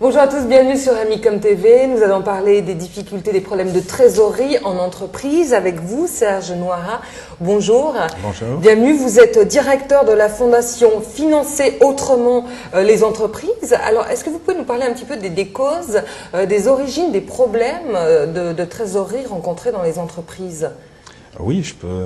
Bonjour à tous, bienvenue sur Amicom TV. Nous allons parler des difficultés, des problèmes de trésorerie en entreprise avec vous, Serge Noirat. Bonjour. Bonjour. Bienvenue, vous êtes directeur de la fondation Financer autrement les entreprises. Alors, est-ce que vous pouvez nous parler un petit peu des causes, des origines, des problèmes de trésorerie rencontrés dans les entreprises ? Oui, je peux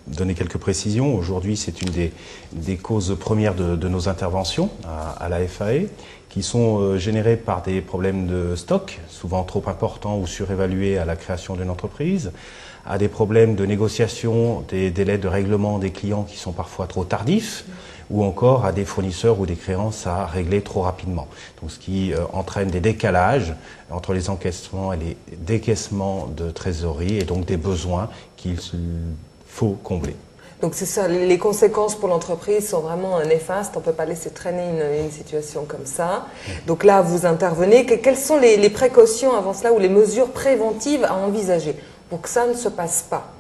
donner quelques précisions. Aujourd'hui, c'est une des causes premières de nos interventions à la FAE, qui sont générées par des problèmes de stock, souvent trop importants ou surévalués à la création d'une entreprise, à des problèmes de négociation, des délais de règlement des clients qui sont parfois trop tardifs, ou encore à des fournisseurs ou des créances à régler trop rapidement. Donc, ce qui entraîne des décalages entre les encaissements et les décaissements de trésorerie, et donc des besoins qu'il faut combler. Donc c'est ça, les conséquences pour l'entreprise sont vraiment néfastes, on ne peut pas laisser traîner une situation comme ça. Donc là, vous intervenez. Quelles sont les précautions avant cela ou les mesures préventives à envisager pour que ça ne se passe pas ?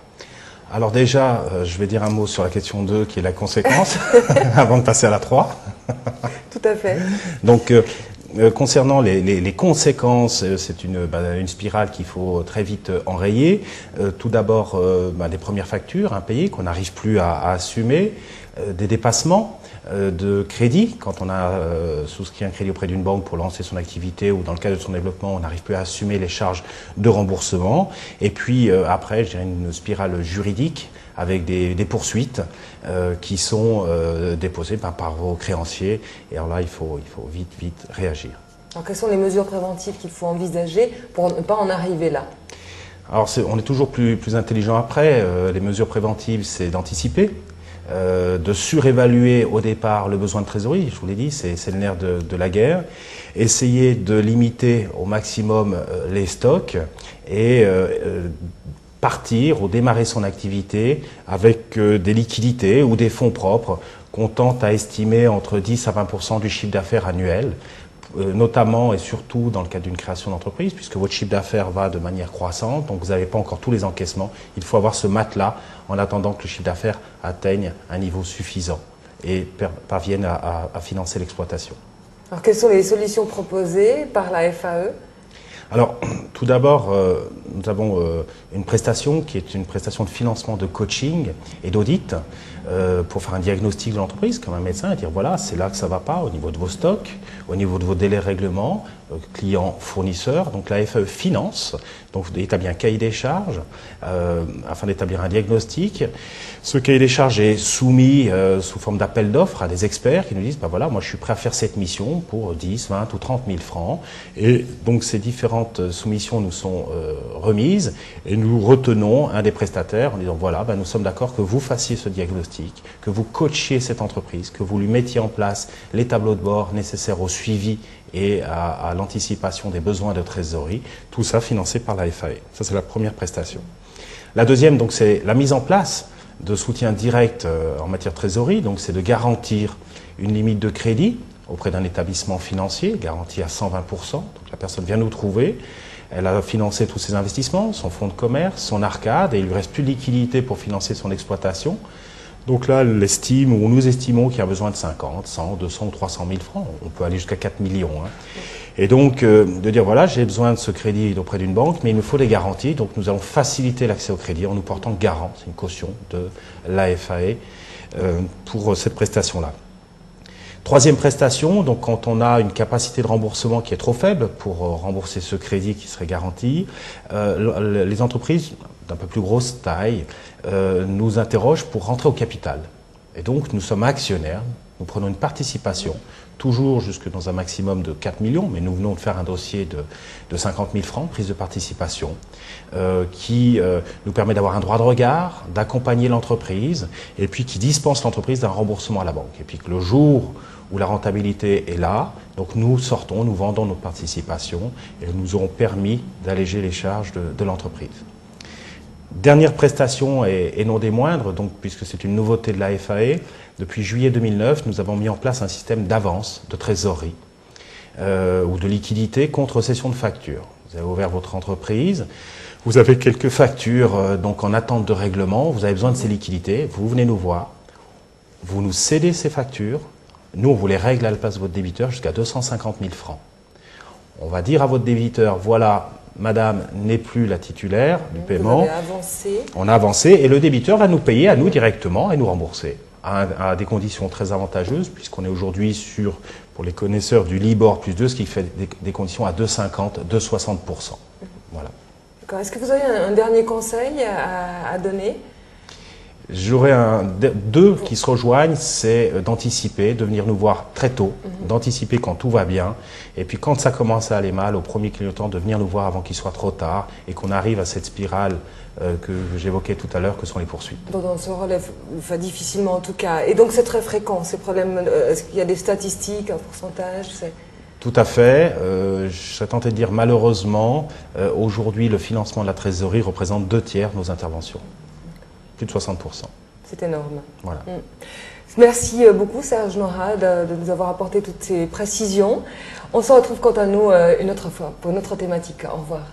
Alors déjà, je vais dire un mot sur la question 2 qui est la conséquence, avant de passer à la 3. Tout à fait. Donc, concernant les conséquences, c'est une spirale qu'il faut très vite enrayer. Tout d'abord, des premières factures impayées qu'on n'arrive plus à assumer, des dépassements de crédit. Quand on a souscrit un crédit auprès d'une banque pour lancer son activité ou dans le cadre de son développement, on n'arrive plus à assumer les charges de remboursement. Et puis après, je dirais une spirale juridique avec des poursuites qui sont déposées par vos créanciers. Et alors là, il faut vite réagir. Alors quelles sont les mesures préventives qu'il faut envisager pour ne pas en arriver là ? Alors on est toujours plus intelligent après. Les mesures préventives, c'est d'anticiper, de surévaluer au départ le besoin de trésorerie. Je vous l'ai dit, c'est le nerf de la guerre. Essayer de limiter au maximum les stocks et partir ou démarrer son activité avec des liquidités ou des fonds propres qu'on tente à estimer entre 10 à 20% du chiffre d'affaires annuel, notamment et surtout dans le cadre d'une création d'entreprise, puisque votre chiffre d'affaires va de manière croissante, donc vous n'avez pas encore tous les encaissements. Il faut avoir ce matelas en attendant que le chiffre d'affaires atteigne un niveau suffisant et parvienne à financer l'exploitation. Alors quelles sont les solutions proposées par la FAE ? Alors, tout d'abord, nous avons une prestation qui est une prestation de financement de coaching et d'audit pour faire un diagnostic de l'entreprise comme un médecin et dire voilà, c'est là que ça ne va pas au niveau de vos stocks, au niveau de vos délais de règlement, clients, fournisseurs. Donc la FAE finance, donc établit un cahier des charges afin d'établir un diagnostic. Ce cahier des charges est soumis sous forme d'appel d'offres à des experts qui nous disent voilà, moi je suis prêt à faire cette mission pour 10, 20 ou 30 000 francs. Et donc ces différentes soumissions nous sont remises et nous retenons un des prestataires en disant voilà, nous sommes d'accord que vous fassiez ce diagnostic, que vous coachiez cette entreprise, que vous lui mettiez en place les tableaux de bord nécessaires au suivi et à l'anticipation des besoins de trésorerie, tout ça financé par la FAE. Ça, c'est la première prestation. La deuxième, donc, c'est la mise en place de soutien direct en matière de trésorerie. Donc, c'est de garantir une limite de crédit auprès d'un établissement financier, garantie à 120%. Donc, la personne vient nous trouver, elle a financé tous ses investissements, son fonds de commerce, son arcade, et il lui reste plus de liquidité pour financer son exploitation. Donc là, elle estime, ou nous estimons qu'il y a besoin de 50, 100, 200 ou 300 000 francs. On peut aller jusqu'à 4 millions. Et donc, de dire, voilà, j'ai besoin de ce crédit auprès d'une banque, mais il me faut des garanties. Donc, nous allons faciliter l'accès au crédit en nous portant garant. C'est une caution de la FAE pour cette prestation-là. Troisième prestation, donc quand on a une capacité de remboursement qui est trop faible pour rembourser ce crédit qui serait garanti, les entreprises d'un peu plus grosse taille nous interrogent pour rentrer au capital. Et donc nous sommes actionnaires, nous prenons une participation, toujours jusque dans un maximum de 4 millions, mais nous venons de faire un dossier de 50 000 francs, prise de participation, qui nous permet d'avoir un droit de regard, d'accompagner l'entreprise, et puis qui dispense l'entreprise d'un remboursement à la banque. Et puis que le jour où la rentabilité est là, donc nous sortons, nous vendons nos participations, et nous aurons permis d'alléger les charges de l'entreprise. Dernière prestation et non des moindres, donc, puisque c'est une nouveauté de la FAE, depuis juillet 2009, nous avons mis en place un système d'avance de trésorerie ou de liquidité contre cession de factures. Vous avez ouvert votre entreprise, vous avez quelques factures donc en attente de règlement, vous avez besoin de ces liquidités, vous venez nous voir, vous nous cédez ces factures, nous on vous les règle à la place de votre débiteur jusqu'à 250 000 francs. On va dire à votre débiteur, voilà, madame n'est plus la titulaire du paiement. Vous avez avancé. On a avancé et le débiteur va nous payer à nous directement et nous rembourser à des conditions très avantageuses puisqu'on est aujourd'hui sur, pour les connaisseurs, du Libor plus 2, ce qui fait des conditions à 2,50, 2,60%. Voilà. D'accord. Est-ce que vous avez un dernier conseil à donner? J'aurais deux qui se rejoignent, c'est d'anticiper, de venir nous voir très tôt, d'anticiper quand tout va bien, et puis quand ça commence à aller mal, au premier clignotant, de venir nous voir avant qu'il soit trop tard, et qu'on arrive à cette spirale que j'évoquais tout à l'heure, que sont les poursuites. Donc on se relève difficilement en tout cas. Et donc c'est très fréquent, ces problèmes. Est-ce qu'il y a des statistiques, un pourcentage? Tout à fait. Je serais tenté de dire malheureusement, aujourd'hui le financement de la trésorerie représente 2/3 de nos interventions. Plus de 60%. C'est énorme. Voilà. Merci beaucoup Serge Nora de nous avoir apporté toutes ces précisions. On se retrouve quant à nous une autre fois pour une autre thématique. Au revoir.